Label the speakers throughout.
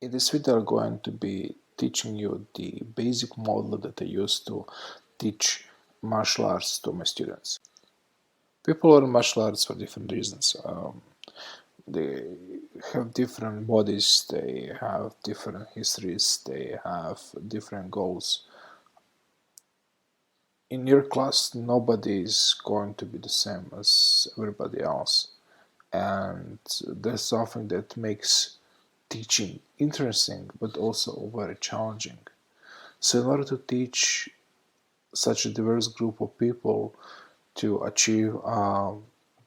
Speaker 1: In this video, I'm going to be teaching you the basic model that I use to teach martial arts to my students. People learn martial arts for different reasons. They have different bodies, they have different histories, they have different goals. In your class, nobody is going to be the same as everybody else, and that's something that makes teaching interesting but also very challenging. So in order to teach such a diverse group of people to achieve a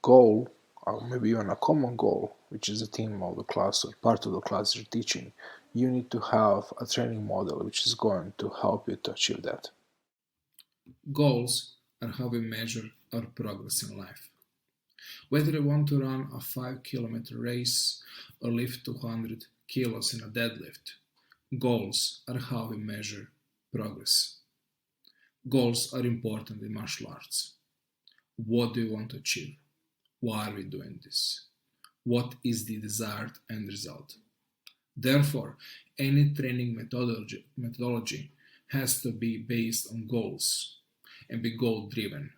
Speaker 1: goal, or maybe even a common goal, which is the theme of the class or part of the class you're teaching, you need to have a training model which is going to help you to achieve that.
Speaker 2: Goals are how we measure our progress in life. Whether you want to run a 5-kilometer race or lift 200 kilos in a deadlift, goals are how we measure progress. Goals are important in martial arts. What do you want to achieve? Why are we doing this? What is the desired end result? Therefore, any training methodology has to be based on goals and be goal driven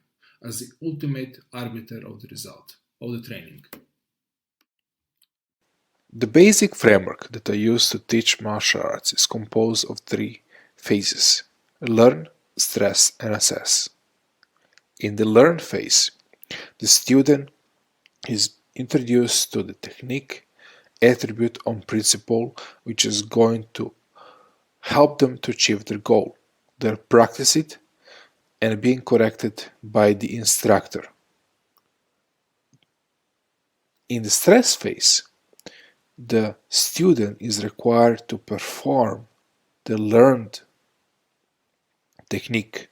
Speaker 2: as the ultimate arbiter of the result of the training.
Speaker 1: The basic framework that I use to teach martial arts is composed of three phases: learn, stress, and assess. In the learn phase, the student is introduced to the technique, attribute, or principle which is going to help them to achieve their goal. They practice it and being corrected by the instructor. In the stress phase, the student is required to perform the learned technique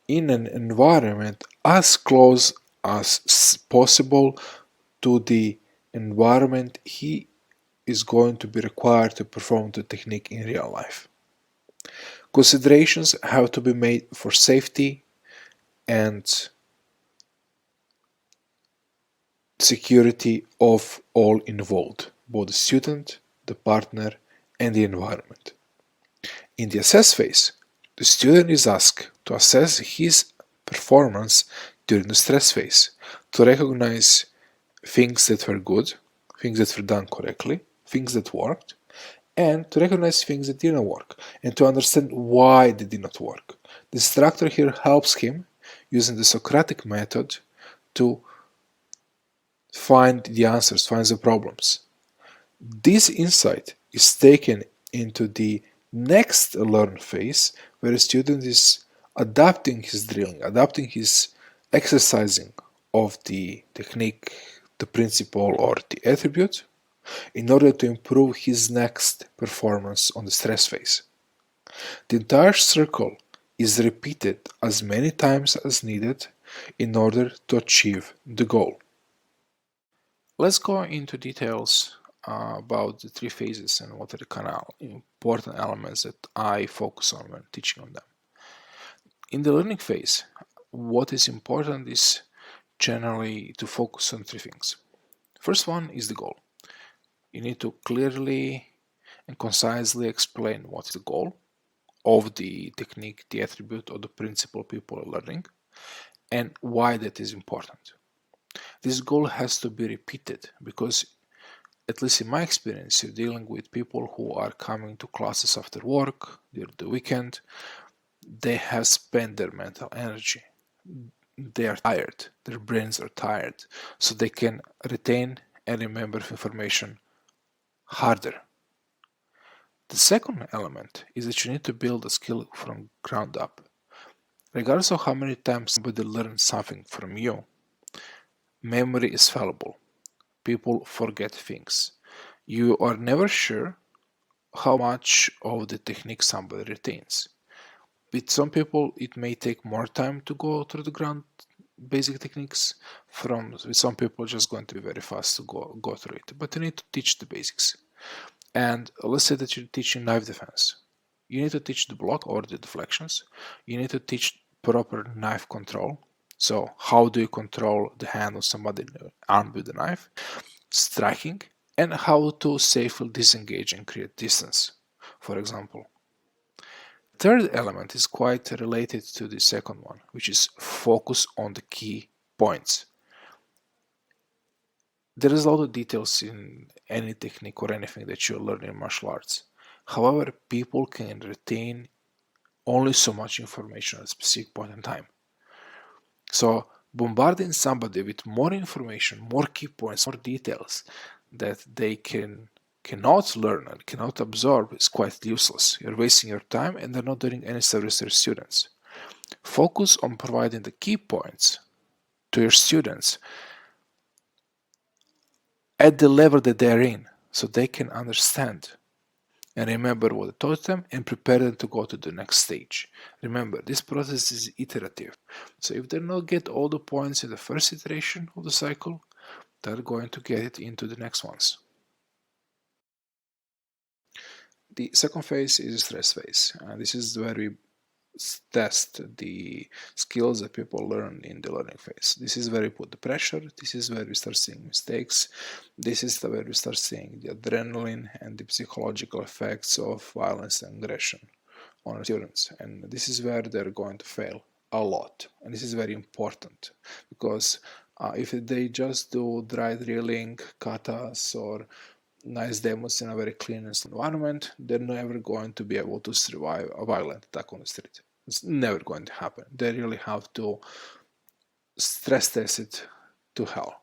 Speaker 1: in an environment as close as possible to the environment he is going to be required to perform the technique in real life. Considerations have to be made for safety and security of all involved, both the student, the partner, and the environment. In the assess phase, the student is asked to assess his performance during the stress phase, to recognize things that were good, things that were done correctly, things that worked, and to recognize things that didn't work, and to understand why they did not work. The instructor here helps him using the Socratic method to find the answers, find the problems. This insight is taken into the next learn phase, where the student is adapting his drilling, adapting his exercising of the technique, the principle, or the attribute in order to improve his next performance on the stress phase. The entire circle is repeated as many times as needed in order to achieve the goal. Let's go into details about the three phases and what are the kind of important elements that I focus on when teaching on them. In the learning phase, what is important is generally to focus on three things. First one is the goal. You need to clearly and concisely explain what is the goal of the technique, the attribute, or the principle people are learning, and why that is important. This goal has to be repeated because, at least in my experience, you're dealing with people who are coming to classes after work, during the weekend. They have spent their mental energy. They are tired, their brains are tired, so they can retain and remember information harder. The second element is that you need to build a skill from ground up. Regardless of how many times somebody learns something from you, memory is fallible. People forget things. You are never sure how much of the technique somebody retains. With some people, it may take more time to go through the ground basic techniques. With some people, just going to be very fast to go through it. But you need to teach the basics. And let's say that you're teaching knife defense. You need to teach the block or the deflections. You need to teach proper knife control. So how do you control the hand of somebody armed with the knife? Striking and how to safely disengage and create distance, for example. Third element is quite related to the second one, which is focus on the key points. There is a lot of details in any technique or anything that you learn in martial arts. However, people can retain only so much information at a specific point in time. So bombarding somebody with more information, more key points, more details that they cannot learn and cannot absorb is quite useless. You're wasting your time and they're not doing any service to your students. Focus on providing the key points to your students at the level that they're in so they can understand and remember what I taught them and prepare them to go to the next stage. Remember, this process is iterative. So if they don't get all the points in the first iteration of the cycle, they're going to get it into the next ones. The second phase is the stress phase. This is where we test the skills that people learn in the learning phase. This is where we put the pressure. This is where we start seeing mistakes. This is where we start seeing the adrenaline and the psychological effects of violence and aggression on our students. And this is where they're going to fail a lot. And this is very important because if they just do dry drilling, katas, or nice demos in a very clean environment, they're never going to be able to survive a violent attack on the street. It's never going to happen. They really have to stress test it to hell.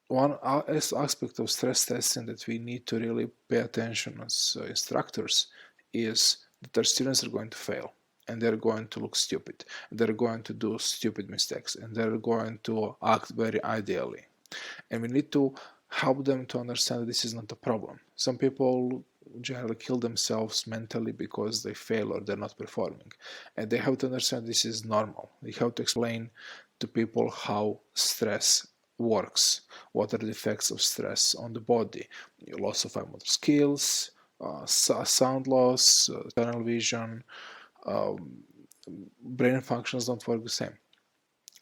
Speaker 1: One aspect of stress testing that we need to really pay attention as instructors is that our students are going to fail and they're going to look stupid. They're going to do stupid mistakes and they're going to act very ideally. And we need to help them to understand that this is not a problem. Some people generally kill themselves mentally because they fail or they're not performing. And they have to understand this is normal. They have to explain to people how stress works, what are the effects of stress on the body, loss of fine motor skills, sound loss, tunnel vision, brain functions don't work the same.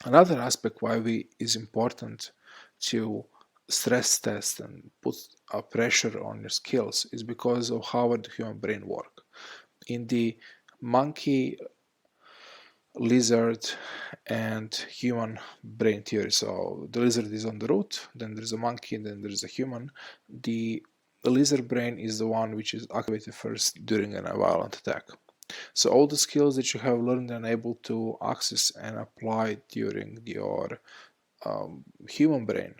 Speaker 1: Another aspect why is important to stress test and put a pressure on your skills is because of how the human brain works. In the monkey, lizard, and human brain theory, so the lizard is on the root, then there's a monkey, and then there's a human. The lizard brain is the one which is activated first during a violent attack. So all the skills that you have learned and able to access and apply during your human brain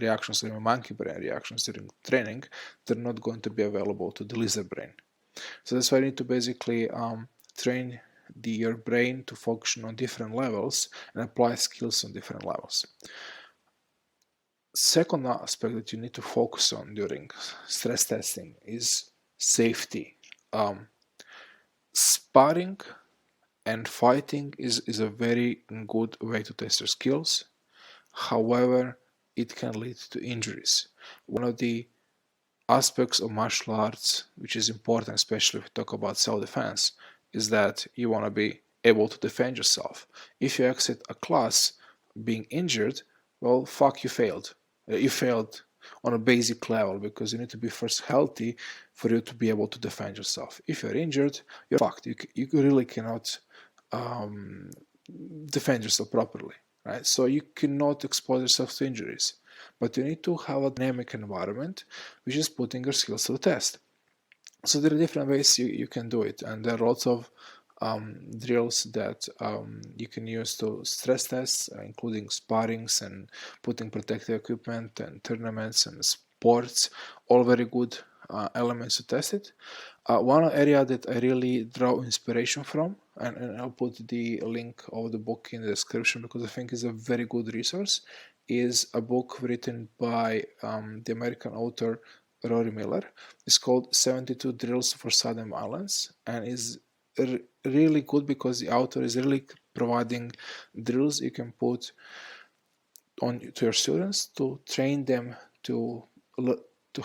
Speaker 1: reactions or monkey brain reactions during training, they're not going to be available to the lizard brain. So that's why you need to basically train your brain to function on different levels and apply skills on different levels. Second aspect that you need to focus on during stress testing is safety. Sparring and fighting is a very good way to test your skills. However, it can lead to injuries. One of the aspects of martial arts, which is important, especially if we talk about self-defense, is that you want to be able to defend yourself. If you exit a class being injured, well, fuck, you failed. You failed on a basic level because you need to be first healthy for you to be able to defend yourself. If you're injured, you're fucked. You really cannot defend yourself properly. Right? So you cannot expose yourself to injuries, but you need to have a dynamic environment which is putting your skills to the test. So there are different ways you can do it, and there are lots of drills that you can use to stress test, including sparrings and putting protective equipment and tournaments and sports, all very good elements to test it. One area that I really draw inspiration from, and I'll put the link of the book in the description because I think it's a very good resource, is a book written by the American author Rory Miller. It's called 72 Drills for Sudden Violence, and is really good because the author is really providing drills you can put on to your students to train them to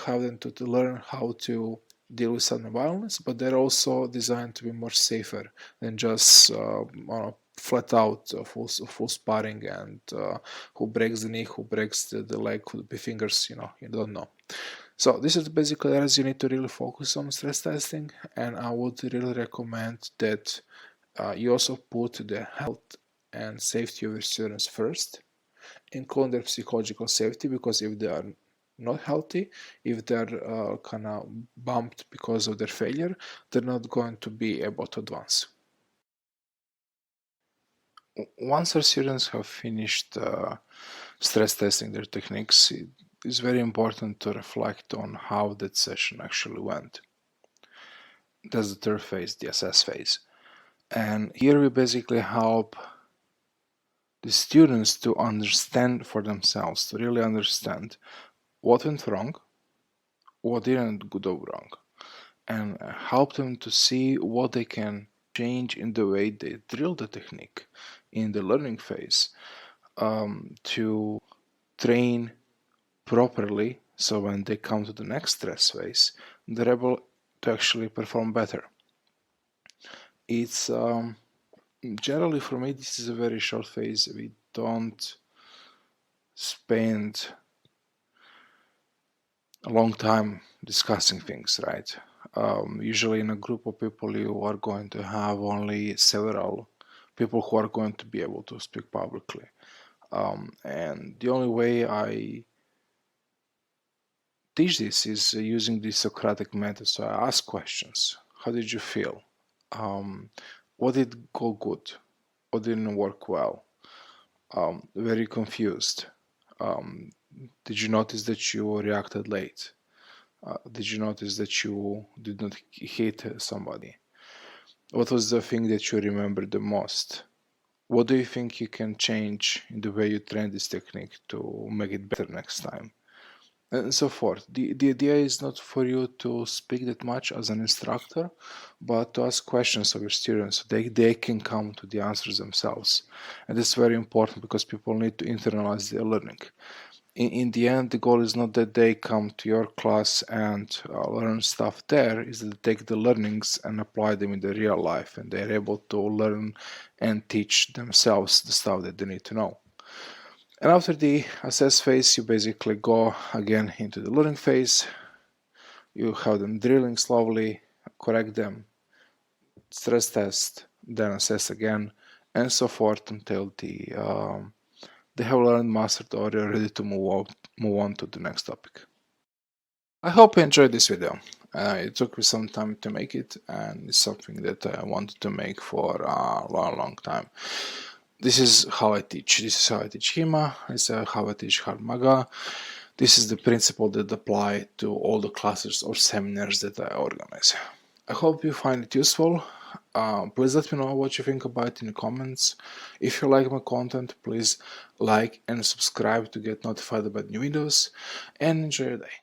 Speaker 1: have them to learn how to deal with sudden violence, but they're also designed to be more safer than just flat out full sparring, and who breaks the knee, who breaks the leg, who the fingers, you don't know. So this is basically areas you need to really focus on stress testing, and I would really recommend that you also put the health and safety of your students first, including their psychological safety, because if they are not healthy, if they're kind of bumped because of their failure, they're not going to be able to advance. Once our students have finished stress testing their techniques, it is very important to reflect on how that session actually went. That's the third phase, the assess phase. And here we basically help the students to understand for themselves, to really understand what went wrong, what didn't go wrong, and help them to see what they can change in the way they drill the technique in the learning phase, to train properly, so when they come to the next stress phase, they're able to actually perform better. It's generally, for me, this is a very short phase. We don't spend a long time discussing things, right? Usually in a group of people, you are going to have only several people who are going to be able to speak publicly. And the only way I teach this is using the Socratic method. So I ask questions. How did you feel? What did go good? What didn't work well? Very confused. Did you notice that you reacted late? Did you notice that you did not hit somebody? What was the thing that you remember the most? What do you think you can change in the way you train this technique to make it better next time? And so forth. The idea is not for you to speak that much as an instructor, but to ask questions of your students so they can come to the answers themselves. And that's very important because people need to internalize their learning. In the end, the goal is not that they come to your class and learn stuff there, is that they take the learnings and apply them in their real life, and they're able to learn and teach themselves the stuff that they need to know. And after the assess phase, you basically go again into the learning phase. You have them drilling slowly, correct them, stress test, then assess again, and so forth until they have learned, mastered, or you're ready to move on to the next topic. I hope you enjoyed this video. It took me some time to make it, and it's something that I wanted to make for a long time. This is how I teach. This is how I teach HEMA. This is how I teach hard maga. This is the principle that apply to all the classes or seminars that I organize. I hope you find it useful. Please let me know what you think about it in the comments. If you like my content, please like and subscribe to get notified about new videos, and enjoy your day.